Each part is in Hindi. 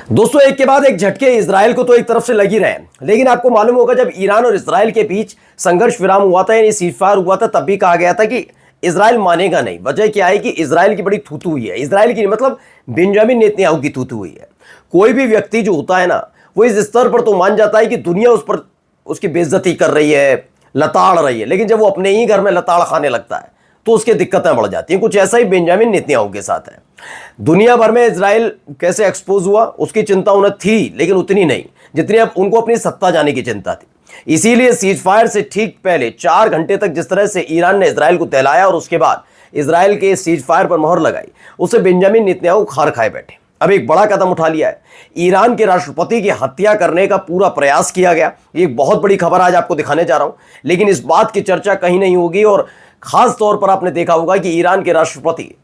दोस्तों, एक के बाद एक झटके इजराइल को तो एक तरफ से लग ही रहे हैं, लेकिन आपको मालूम होगा जब ईरान और इजराइल के बीच संघर्ष विराम हुआ था यानी सीजफायर हुआ था, तब भी कहा गया था कि इजराइल मानेगा नहीं। वजह क्या है कि इजराइल की बड़ी थूथू हुई है। इजराइल की मतलब बेंजामिन नेतन्याहू की थूथू हुई है। कोई भी व्यक्ति जो होता है ना, वो इस स्तर पर तो मान जाता है कि दुनिया उस पर उसकी बेइज्जती कर रही है, लताड़ रही है, लेकिन जब वो अपने ही घर में लताड़ खाने लगता है तो उसकी दिक्कतें बढ़ जाती हैं। कुछ ऐसा ही बेंजामिन नेतन्याहू के साथ है। दुनिया भर में इजराइल कैसे एक्सपोज हुआ उसकी चिंता उन्हें थी, लेकिन उतनी नहीं जितनी अब उनको अपनी सत्ता जाने की चिंता थी। इसीलिए सीज फायर से ठीक पहले 4 घंटे तक जिस तरह से ईरान ने इजराइल को दहलाया और उसके बाद इजराइल के सीज फायर पर मोहर लगाई, उससे बेंजामिन नेतन्याहू खार खाए बैठे। अब एक बड़ा कदम उठा लिया है, ईरान के राष्ट्रपति की हत्या करने का पूरा प्रयास किया गया। ये एक बहुत बड़ी खबर आज आपको दिखाने जा रहा हूं, लेकिन इस बात की चर्चा कहीं नहीं होगी। और खास तौर पर आपने देखा होगा कि ईरान के राष्ट्रपति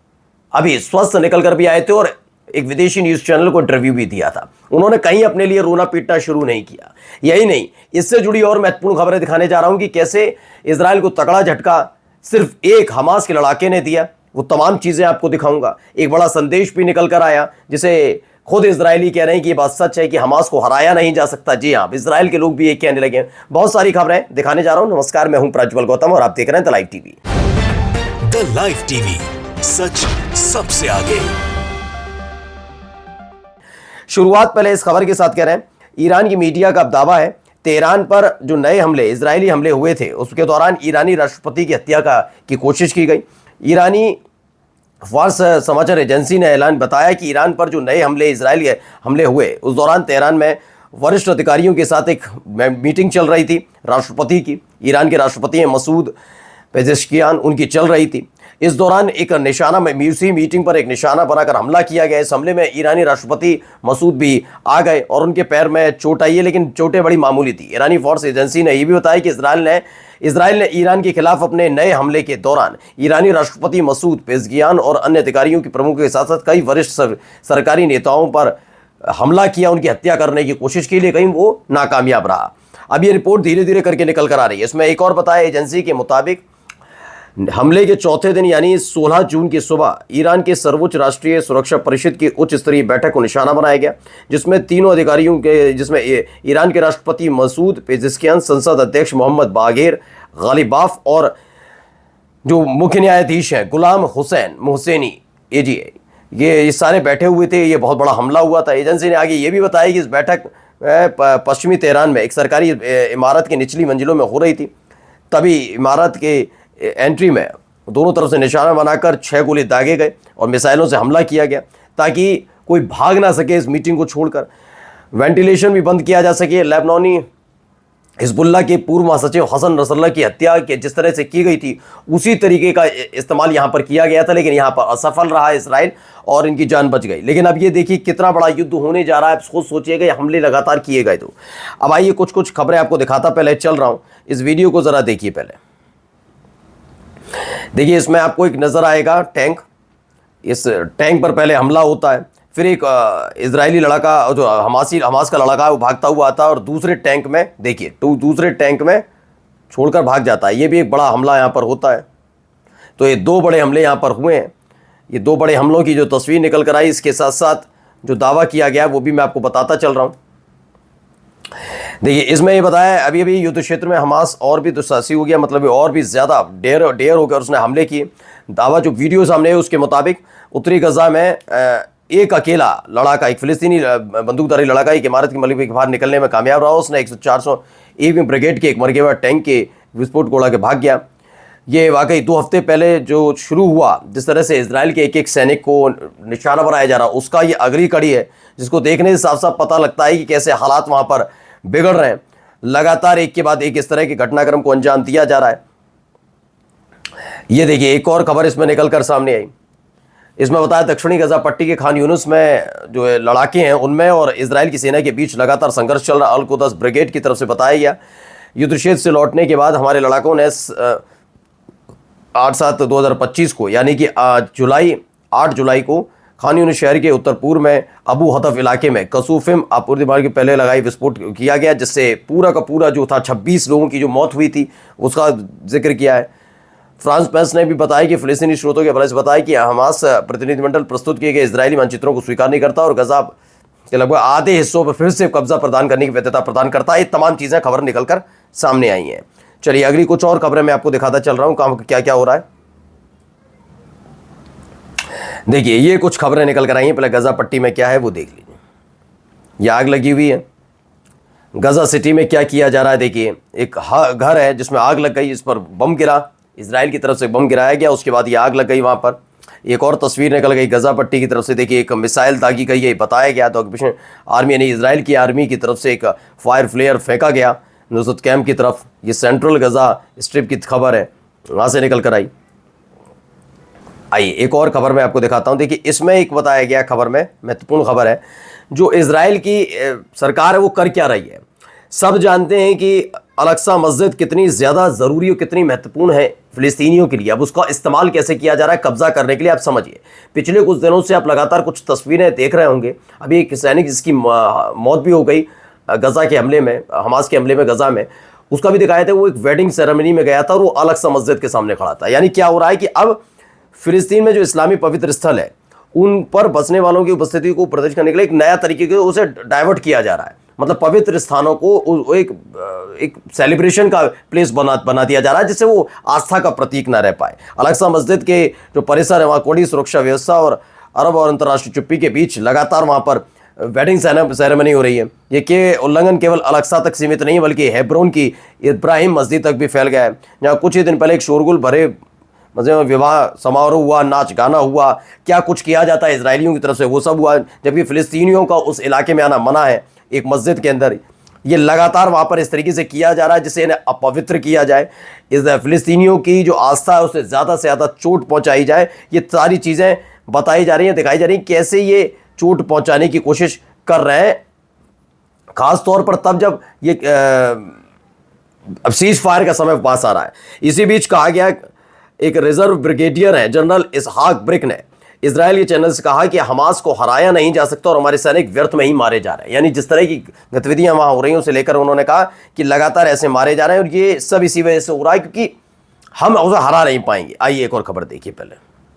अभी स्वस्थ निकल कर भी आए थे और एक विदेशी न्यूज चैनल को इंटरव्यू भी दिया था। उन्होंने कहीं अपने लिए रोना पीटना शुरू नहीं किया। यही नहीं, इससे जुड़ी और महत्वपूर्ण खबरें दिखाने जा रहा हूं कि कैसे इजराइल को तगड़ा झटका सिर्फ एक हमास के लड़ाके ने दिया। वो तमाम चीजें आपको दिखाऊंगा। एक बड़ा संदेश भी निकल कर आया, जिसे खुद इजरायली कह रहे हैं कि ये बात सच है कि हमास को हराया नहीं जा सकता। जी हाँ, इजराइल के लोग भी ये कहने लगे हैं। बहुत सारी खबरें दिखाने जा रहा हूं। नमस्कार, मैं हूं प्रज्वल गौतम और आप देख रहे हैं the live TV. The live TV, सच सबसे आगे। शुरुआत पहले इस खबर के साथ कह रहे हैं। ईरान की मीडिया का दावा है तेहरान पर जो नए हमले इजरायली हमले हुए थे उसके दौरान ईरानी राष्ट्रपति की हत्या की कोशिश की गई। ईरानी फार्स समाचार एजेंसी ने ऐलान बताया कि ईरान पर जो नए हमले इजरायली हमले हुए उस दौरान तेहरान में वरिष्ठ अधिकारियों के साथ एक मीटिंग चल रही थी राष्ट्रपति की। ईरान के राष्ट्रपति हैं मसूद पेजेश्कियान, उनकी चल रही थी। इस दौरान एक निशाना में उसी मीटिंग पर एक निशाना बनाकर हमला किया गया। इस हमले में ईरानी राष्ट्रपति मसूद भी आ गए और उनके पैर में चोट आई है, लेकिन चोटें बड़ी मामूली थी। ईरानी फोर्स एजेंसी ने यह भी बताया कि इजराइल ने ईरान के खिलाफ अपने नए हमले के दौरान ईरानी राष्ट्रपति मसूद पेजेश्कियान और अन्य अधिकारियों के प्रमुखों के साथ साथ कई वरिष्ठ सरकारी नेताओं पर हमला किया, उनकी हत्या करने की कोशिश की, लेकिन वो नाकामयाब रहा। अब ये रिपोर्ट धीरे धीरे करके निकल कर आ रही है। इसमें एक और बताया एजेंसी के मुताबिक हमले के चौथे दिन यानी 16 जून की सुबह ईरान के सर्वोच्च राष्ट्रीय सुरक्षा परिषद की उच्च स्तरीय बैठक को निशाना बनाया गया, जिसमें तीनों अधिकारियों के जिसमें ईरान के राष्ट्रपति मसूद पेजेश्कियान, संसद अध्यक्ष मोहम्मद बागेर गालिबाफ और जो मुख्य न्यायाधीश हैं गुलाम हुसैन मोहसेनी ये सारे बैठे हुए थे। ये बहुत बड़ा हमला हुआ था। एजेंसी ने आगे ये भी बताया कि इस बैठक पश्चिमी तेहरान में एक सरकारी इमारत की निचली मंजिलों में हो रही थी। तभी इमारत के एंट्री में दोनों तरफ से निशाना बनाकर 6 गोले दागे गए और मिसाइलों से हमला किया गया ताकि कोई भाग ना सके इस मीटिंग को छोड़कर। वेंटिलेशन भी बंद किया जा सके। लेबनानी हिजबुल्लाह के पूर्व महासचिव हसन नसरल्लाह की हत्या के जिस तरह से की गई थी उसी तरीके का इस्तेमाल यहाँ पर किया गया था, लेकिन यहाँ पर असफल रहा इजराइल और इनकी जान बच गई। लेकिन अब ये देखिए कितना बड़ा युद्ध होने जा रहा है। खुद सोचिएगा, ये हमले लगातार किए गए। तो अब आइए कुछ खबरें आपको दिखाता पहले चल रहा हूँ। इस वीडियो को ज़रा देखिए। पहले देखिए, इसमें आपको एक नज़र आएगा टैंक। इस टैंक पर पहले हमला होता है, फिर एक इजरायली लड़का जो हमास का लड़का है वो भागता हुआ आता है और दूसरे टैंक में देखिए दूसरे टैंक में छोड़कर भाग जाता है। ये भी एक बड़ा हमला यहाँ पर होता है। तो ये 2 बड़े हमले यहाँ पर हुए हैं। ये 2 बड़े हमलों की जो तस्वीर निकल कर आई, इसके साथ साथ जो दावा किया गया वो भी मैं आपको बताता चल रहा हूँ। देखिए, इसमें ये बताया अभी युद्ध क्षेत्र में हमास और भी दुस्साहसी हो गया, मतलब और भी ज़्यादा डेयर होकर उसने हमले किए। दावा जो वीडियो सामने है उसके मुताबिक उत्तरी गजा में एक अकेला लड़ाका, एक फिलिस्तीनी बंदूकधारी लड़ाका एक इमारत की मलबे के बाहर निकलने में कामयाब रहा। उसने 401 ब्रिगेड के एक मरकबा टैंक के विस्फोट को उड़ा के भाग गया। ये वाकई 2 हफ्ते पहले जो शुरू हुआ, जिस तरह से इजराइल के एक सैनिक को निशाना बनाया जा रहा, उसका ये अगली कड़ी है, जिसको देखने से साफ साफ पता लगता है कि कैसे हालात वहाँ पर बिगड़ रहे हैं। लगातार एक के बाद एक इस तरह के घटनाक्रम को अंजाम दिया जा रहा है। ये देखिए, एक और खबर इसमें निकल कर सामने आई। इसमें बताया दक्षिणी गजा पट्टी के खान यूनुस में जो लड़ाके हैं उनमें और इजराइल की सेना के बीच लगातार संघर्ष चल रहा। अल कुद्स ब्रिगेड की तरफ से बताया गया, युद्ध क्षेत्र से लौटने के बाद हमारे लड़ाकों ने 8/7/2025 को यानी कि 8 जुलाई को खान यूनिस शहर के उत्तर पूर्व में अबू हतफ इलाके में कसूफिम आपूर्ति मार्ग के पहले लगाई विस्फोट किया गया, जिससे पूरा का पूरा जो था 26 लोगों की जो मौत हुई थी उसका जिक्र किया है। फ्रांस प्रेस ने भी बताया कि फिलिस्तीनी स्रोतों के हवाले से बताया कि हमास प्रतिनिधिमंडल प्रस्तुत किए गए इजरायली मानचित्रों को स्वीकार नहीं करता और गजा कि लगभग आधे हिस्सों पर फिर से कब्जा प्रदान करने की वैधता प्रदान करता है। ये तमाम चीज़ें खबर निकलकर सामने आई हैं। चलिए अगली कुछ और खबरें मैं आपको दिखाता चल रहा हूँ कहाँ क्या क्या हो रहा है। देखिए ये कुछ खबरें निकल कर आई हैं। पहले गजा पट्टी में क्या है वो देख लीजिए। ये आग लगी हुई है गजा सिटी में। क्या किया जा रहा है देखिए, एक घर है जिसमें आग लग गई, इस पर बम गिरा, इजराइल की तरफ से बम गिराया गया, उसके बाद ये आग लग गई वहाँ पर। एक और तस्वीर निकल गई गजा पट्टी की तरफ से। देखिए एक मिसाइल दागी गई है, बताया गया। तो ऑक्यूपेशन आर्मी यानी इजराइल की आर्मी की तरफ से एक फायर फ्लेयर फेंका गया नुसरत कैंप की तरफ। ये सेंट्रल गजा स्ट्रिप की खबर है, वहाँ से निकल कर आई। आइए एक और खबर मैं आपको दिखाता हूँ। देखिए इसमें एक बताया गया खबर में महत्वपूर्ण खबर है, जो इजराइल की सरकार है वो कर क्या रही है। सब जानते हैं कि अल-अक्सा मस्जिद कितनी ज़्यादा ज़रूरी और कितनी महत्वपूर्ण है फ़िलिस्तीनियों के लिए। अब उसका इस्तेमाल कैसे किया जा रहा है कब्जा करने के लिए, आप समझिए। पिछले कुछ दिनों से आप लगातार कुछ तस्वीरें देख रहे होंगे। अभी एक सैनिक जिसकी मौत भी हो गई गजा के हमले में, हमास के हमले में गजा में, उसका भी दिखाया था। वो एक वेडिंग सेरेमनी में गया था और वो अल-अक्सा मस्जिद के सामने खड़ा था। यानी क्या हो रहा है कि अब फ़िलिस्तीन में जो इस्लामी पवित्र स्थल है उन पर बसने वालों की उपस्थिति को प्रदर्शित करने के लिए एक नया तरीके के उसे डाइवर्ट किया जा रहा है। मतलब पवित्र स्थानों को एक सेलिब्रेशन का प्लेस बना दिया जा रहा है, जिससे वो आस्था का प्रतीक ना रह पाए। अल-अक्सा मस्जिद के जो परिसर है वहाँ कड़ी सुरक्षा व्यवस्था और अरब और अंतर्राष्ट्रीय चुप्पी के बीच लगातार वहाँ पर वेडिंग सेरेमनी हो रही है। ये के उल्लंघन केवल अल-अक्सा तक सीमित नहीं बल्कि हेब्रोन की इब्राहिम मस्जिद तक भी फैल गया है, जहाँ कुछ ही दिन पहले एक शोरगुल भरे मजे में विवाह समारोह हुआ, नाच गाना हुआ, क्या कुछ किया जाता है इजरायलियों की तरफ से वो सब हुआ, जबकि फ़िलिस्तीनियों का उस इलाके में आना मना है एक मस्जिद के अंदर। ये लगातार वहाँ पर इस तरीके से किया जा रहा है जिससे इन्हें अपवित्र किया जाए, इस फ़िलिस्तीनियों की जो आस्था है उसे ज़्यादा से ज़्यादा चोट पहुँचाई जाए। ये सारी चीज़ें बताई जा रही हैं, दिखाई जा रही हैं कैसे ये चोट पहुँचाने की कोशिश कर रहे हैं, ख़ास तौर पर तब जब ये अब सीज फायर का समय पास आ रहा है। इसी बीच कहा गया एक रिजर्व ब्रिगेडियर है जनरल इसहाक ब्रिक ने इजराइल के चैनल से कहा कि हमास को हराया नहीं जा सकता और हमारे सैनिक व्यर्थ में ही मारे जा रहे हैं। यानी जिस तरह की गतिविधियां वहां हो रही हैं उसे लेकर उन्होंने कहा कि लगातार ऐसे मारे जा रहे हैं और ये सब इसी वजह से हो रहा है क्योंकि हम उसे हरा नहीं पाएंगे। आइए एक और खबर देखिए। पहले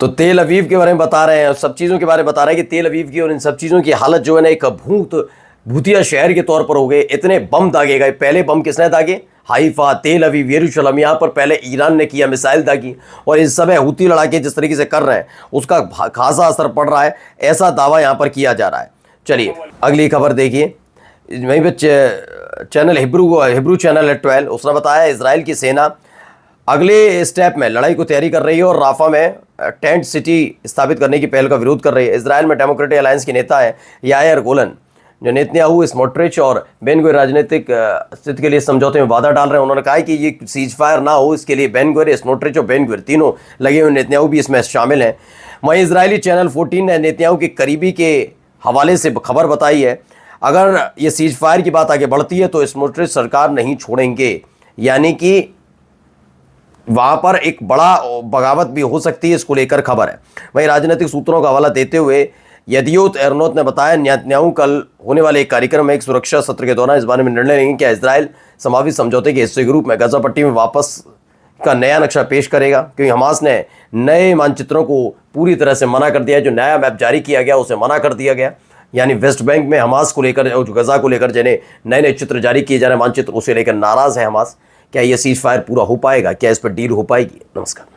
तो तेल अवीव के बारे में बता रहे हैं, सब चीज़ों के बारे में बता रहे हैं कि तेल अवीव की और इन सब चीज़ों की हालत जो है ना एक भूतिया शहर के तौर पर हो गए। इतने बम दागे गए। पहले बम किसने दागे? हाइफा, तेल अवीव, यरूशलेम, यहाँ पर पहले ईरान ने किया मिसाइल दागी। और इस समय हूती लड़ाके जिस तरीके से कर रहे हैं उसका खासा असर पड़ रहा है, ऐसा दावा यहाँ पर किया जा रहा है। चलिए अगली खबर देखिए। वहीं पर चैनल हिब्रू चैनल है 12, उसने बताया इजराइल की सेना अगले स्टेप में लड़ाई को तैयारी कर रही है और राफा में टेंट सिटी स्थापित करने की पहल का विरोध कर रही है। इजराइल में डेमोक्रेटिक अलायंस के नेता है यायर गोलन, जो नेतन्याहू, स्मोट्रिच और बेन गुवेर राजनीतिक स्थिति के लिए समझौते में बाधा डाल रहे हैं। उन्होंने कहा है कि ये सीज फायर ना हो, इसके लिए बेन गुवेर, स्मोट्रिच और बेन गुवेर तीनों लगे हुए, नेतन्याहू भी इसमें शामिल हैं। वहीं इजरायली चैनल 14 ने नेतन्याहू के करीबी के हवाले से खबर बताई है अगर ये सीज फायर की बात आगे बढ़ती है तो स्मोट्रिच सरकार नहीं छोड़ेंगे, यानी कि वहाँ पर एक बड़ा बगावत भी हो सकती है, इसको लेकर खबर है। वहीं राजनीतिक सूत्रों का हवाला देते हुए यदियोत एरनोत ने बताया नेतन्याहू कल होने वाले एक कार्यक्रम में एक सुरक्षा सत्र के दौरान इस बारे में निर्णय लेंगे कि इजराइल समावित समझौते के हिस्से के रूप में गजा पट्टी में वापस का नया नक्शा पेश करेगा, क्योंकि हमास ने नए मानचित्रों को पूरी तरह से मना कर दिया है। जो नया मैप जारी किया गया उसे मना कर दिया गया, यानी वेस्ट बैंक में हमास को लेकर और गजा को लेकर जिन्हें नए नए चित्र जारी किए जा रहे हैं मानचित्र, उसे लेकर नाराज़ है हमास। क्या ये सीज फायर पूरा हो पाएगा? क्या इस पर डील हो पाएगी? नमस्कार।